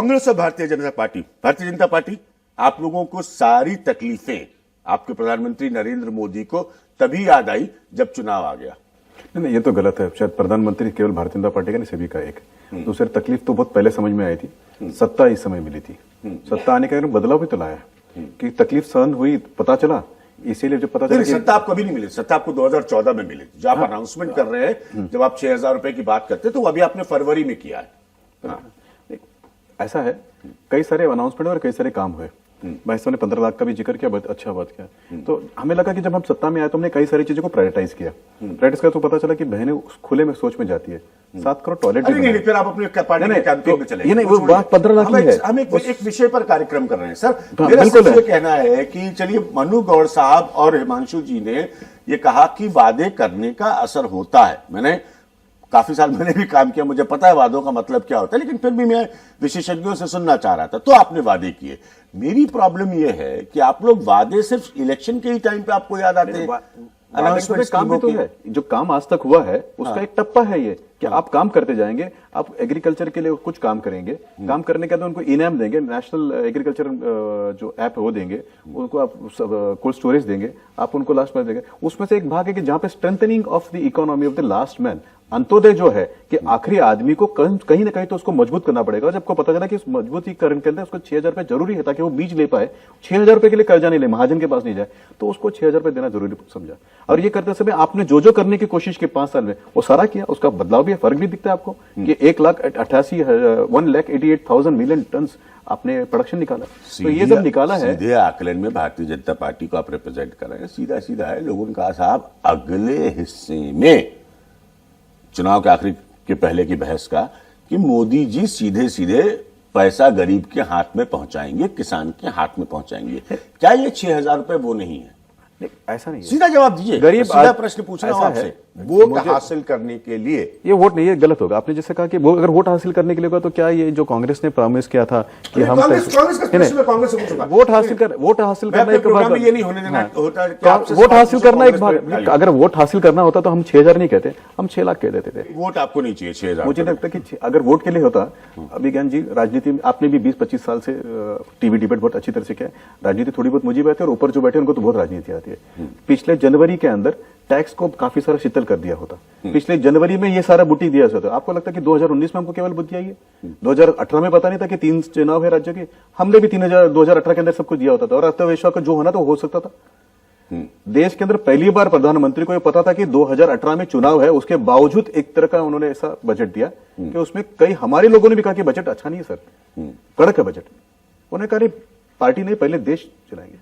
कांग्रेस और भारतीय जनता पार्टी आप लोगों को सारी तकलीफें आपके प्रधानमंत्री नरेंद्र मोदी को तभी याद आई जब चुनाव आ गया। नहीं, ये तो गलत है। शायद प्रधानमंत्री केवल भारतीय जनता पार्टी का नहीं, सभी का एक। दूसरी तकलीफ तो बहुत पहले समझ में आई थी, सत्ता इस समय मिली थी। सत्ता आने के बाद बदलाव भी तो लाया कि तकलीफ सहन हुई, पता चला। इसीलिए जब पता चला सत्ता आपको कभी नहीं मिली, सत्ता आपको 2014 में मिली। जब आप अनाउंसमेंट कर रहे हैं, जब आप 6,000 रुपए की बात करते हैं, तो वो अभी आपने फरवरी में किया है। ऐसा है, कई सारे अनाउंसमेंट और कई सारे काम हुए। भाई साहब ने 15 लाख का भी जिक्र किया, अच्छा बात किया। तो हमें लगा कि जब हम सत्ता में आए तो हमने कई सारी चीजों को प्रायोरिटाइज किया। प्रायोरिटाइज किया तो पता चला कि बहनें खुले में सोच में जाती है। 7 करोड़ टॉयलेट नहीं, फिर आप अपने पार्टी के कैंपेन में चले। ये नहीं, वो बात 15 लाख की है। हम एक विषय पर कार्यक्रम कर रहे हैं सर। मेरा सिर्फ ये कहना है कि चलिए, मनु गौड़ साहब और हिमांशु जी ने ये कहा कि वादे करने का असर होता है। मैंने काफी साल मैंने भी काम किया, मुझे पता है वादों का मतलब क्या होता है, लेकिन फिर भी मैं विशेषज्ञों से सुनना चाह रहा था। तो आपने वादे किए। मेरी प्रॉब्लम यह है कि आप लोग वादे सिर्फ इलेक्शन के ही टाइम पे आपको याद आते हैं। अनाउंसमेंट काम भी तो है, जो काम आज तक हुआ है उसका एक टप्पा है ये कि आप काम करते जाएंगे। आप एग्रीकल्चर के लिए कुछ काम करेंगे, काम करने के बाद उनको इनाम देंगे। नेशनल एग्रीकल्चर जो ऐप है वो देंगे उनको, आप कोल्ड स्टोरेज देंगे, आप उनको लास्ट में देंगे। उसमें से एक भाग है कि जहां पे strengthening of the economy of the last man, Antyodaya जो है कि आखिरी आदमी को कहीं ना कहीं तो उसको मजबूत करना पड़ेगा। जब को पता चला कि उस मजबूतीकरण के अंदर उसको 6,000 रुपए जरूरी है ताकि वो बीज ले पाए, 6,000 रुपए के लिए कर्जा नहीं ले, महाजन के पास नहीं जाए, तो उसको 6,000 रुपए देना जरूरी समझा। और ये करते समय आपने जो करने की कोशिश की 5 साल में, वो सारा किया। उसका बदलाव भी है, फर्क भी दिखता है आपको कि 1,88,000 मिलियन टन आपने प्रोडक्शन निकाला। तो ये जब निकाला है, सीधे आकलन में भारतीय जनता पार्टी को आप रिप्रेजेंट कर रहे हैं। सीधा सीधा है, लोगों ने कहा साहब अगले हिस्से में चुनाव के आखिरी के पहले की बहस का कि मोदी जी सीधे सीधे पैसा गरीब के हाथ में पहुंचाएंगे, किसान के हाथ में पहुंचाएंगे। क्या ये 6,000 रुपए वो नहीं है? ऐसा नहीं है। सीधा जवाब दीजिए। गरीब सीधा प्रश्न पूछ रहा हूं आपसे। वोट हासिल करने के लिए, ये वोट नहीं है, गलत होगा। आपने जैसे कहा कि वो अगर वोट हासिल करने के लिए होगा तो क्या ये जो कांग्रेस ने प्रॉमिस किया था कि हम वोट हासिल करना एक भाग, ये नहीं होने देना होता। वोट हासिल करना एक भाग। अगर वोट हासिल करना होता तो हम 6,000 नहीं कहते, हम 6 लाख कह देते थे। वोट आपको नहीं चाहिए 6,000। मुझे लगता है कि अगर वोट के लिए होता, अभी ज्ञान जी राजनीति में आपने भी 20-25 साल से टीवी डिबेट बहुत अच्छी तरह से किया। राजनीति थोड़ी बहुत मुझे आती है और ऊपर जो बैठे उनको तो बहुत राजनीति आती है। पिछले जनवरी के अंदर टैक्स को काफी सारा शीतल कर दिया होता। पिछले जनवरी में ये सारा बुटी दिया होता। आपको लगता है कि 2019 में हमको केवल बुद्धि आई है? 2018 में पता नहीं था कि 3 चुनाव है राज्य के? हमने भी 2018 के अंदर सब कुछ दिया होता था और अर्थव्यवस्था का जो होना था वो हो सकता था। देश के अंदर पहली बार प्रधानमंत्री को यह पता था कि 2018 में चुनाव है, उसके बावजूद एक तरह का उन्होंने ऐसा बजट दिया कि उसमें कई हमारे लोगों ने भी कहा कि बजट अच्छा नहीं है सर, कड़क है बजट। उन्होंने कहा पार्टी नहीं, पहले देश चलाएंगे।